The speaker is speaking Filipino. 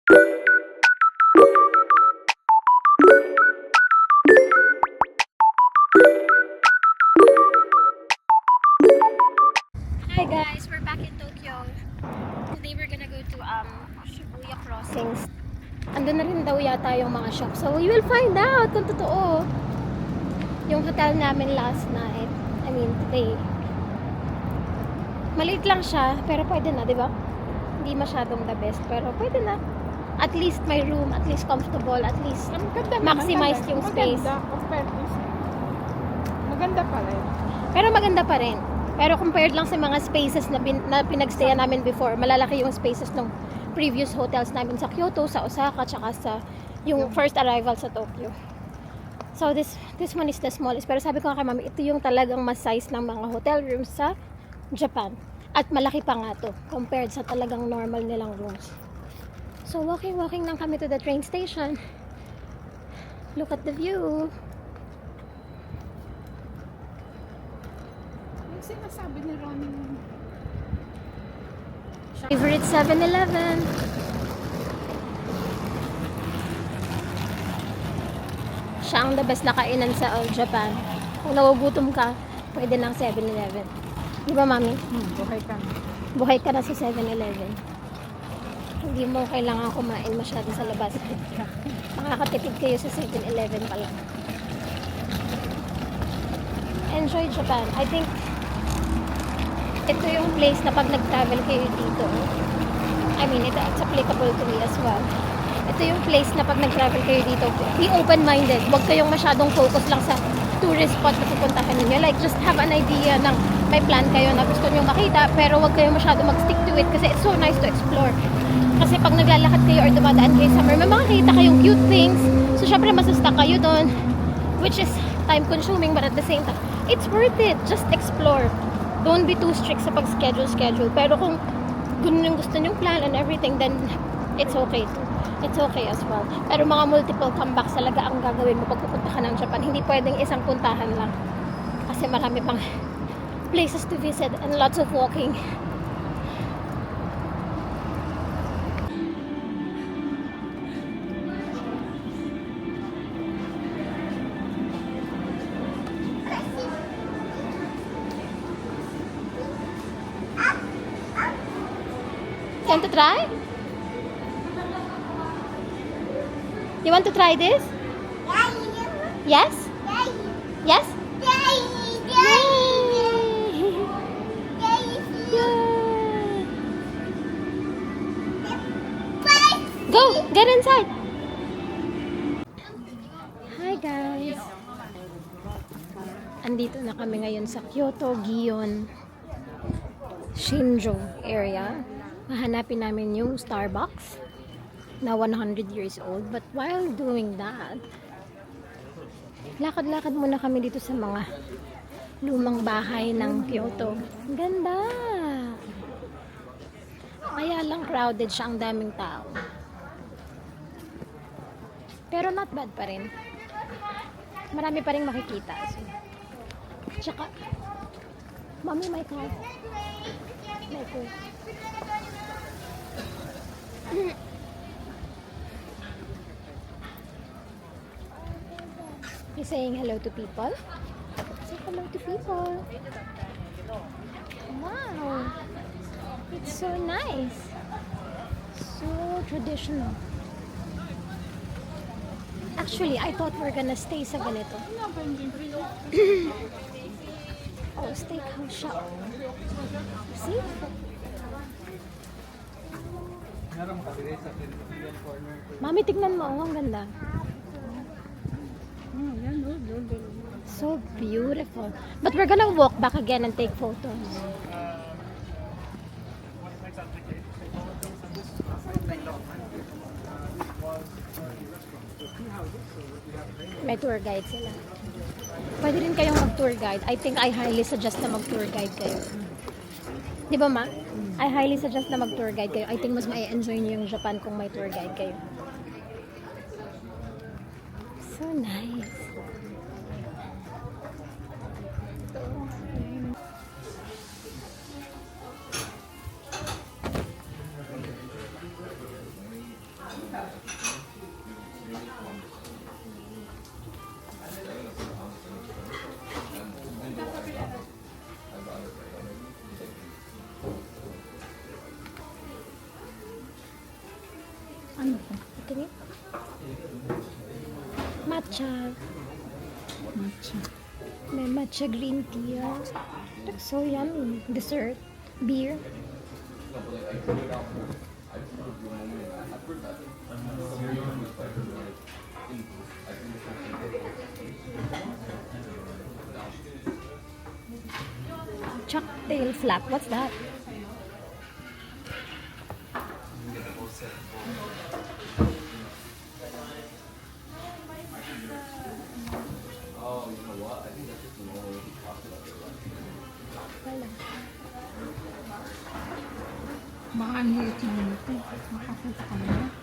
Hi guys, we're back in Tokyo. Today we're gonna go to Shibuya Crossings. Andun na rin daw yata yung mga shops. So we will find out kung totoo. Yung hotel namin last night, today. Maliit lang siya, pero pwede na, di ba? Hindi masyadong the best, pero pwede na. At least may room, at least comfortable, at least maximize yung space. Maganda pa rin. Pero maganda pa rin. Pero compared lang sa mga spaces na, pinagstayan namin before, malalaki yung spaces ng previous hotels namin sa Kyoto, sa Osaka, tsaka sa yung first arrival sa Tokyo. So this one is the smallest. Pero sabi ko kay mami, ito yung talagang mas size ng mga hotel rooms sa Japan. At malaki pa nga to compared sa talagang normal nilang rooms. So walking lang kami to the train station. Look at the view. Yung sinasabi ni Ronnie. Favorite 7-Eleven. Siya ang the best na kainan sa Japan. Kung nagugutom ka, pwede ng 7-Eleven. Di ba, mami? Buhay ka. Buhay ka na sa 7-Eleven. Hindi mo kailangan kumain masyado sa labas. Makakatipid kayo sa 7-Eleven pa lang. Enjoy Japan. I think ito yung place na pag nag-travel kayo dito, it's applicable to me as well. Ito yung place na pag nag-travel kayo dito, be open-minded. Huwag kayong masyadong focus lang sa tourist spot na pupuntahan ninyo. Like, just have an idea ng may plan kayo na gusto nyo makita, pero huwag kayong masyadong mag-stick to it kasi it's so nice to explore. Kasi pag naglalakad kayo or dumadaan kayo somewhere, may makakita kayong cute things. So, syempre, masustuck kayo doon, which is time-consuming, but at the same time, it's worth it. Just explore. Don't be too strict sa pag-schedule. Pero kung ganun yung gusto nyong plan and everything, then it's okay too. It's okay as well. Pero mga multiple comebacks talaga ang gagawin mo pag pupunta ka ng Japan. Hindi pwedeng isang puntahan lang. Kasi marami pang places to visit and lots of walking. Want to try? You want to try this? Yes? Yes? Yay! Go! Get inside! Hi guys! Andito na kami ngayon sa Kyoto, Gion, Shinjo area. Hahanapin namin yung Starbucks na 100 years old. But while doing that, lakad-lakad muna kami dito sa mga lumang bahay ng Kyoto. Ganda! Kaya lang crowded siya, ang daming tao. Pero not bad pa rin. Marami pa rin makikita. So, tsaka, Mommy, my car. My car. You're saying hello to people? Say hello to people. Wow. It's so nice. So traditional. Actually, I thought we're gonna stay sa ganito. Oh, steakhouse shop. See? Mami, tignan mo. Ang ganda. So beautiful. But we're gonna walk back again and take photos. May tour guide sila. Pwede rin kayong mag-tour guide. I think I highly suggest na mag-tour guide kayo. Di ba, ma? I highly suggest na mag-tour guide kayo. I think mas ma-enjoy niyo yung Japan kung may tour guide kayo. So nice. Ano to? Tingin. Matcha. Matcha. May matcha green tea. Looks so yummy. Dessert. Beer. Cocktail flap. What's that? Wala. Baka ang liit naman ito. Makakita ka na.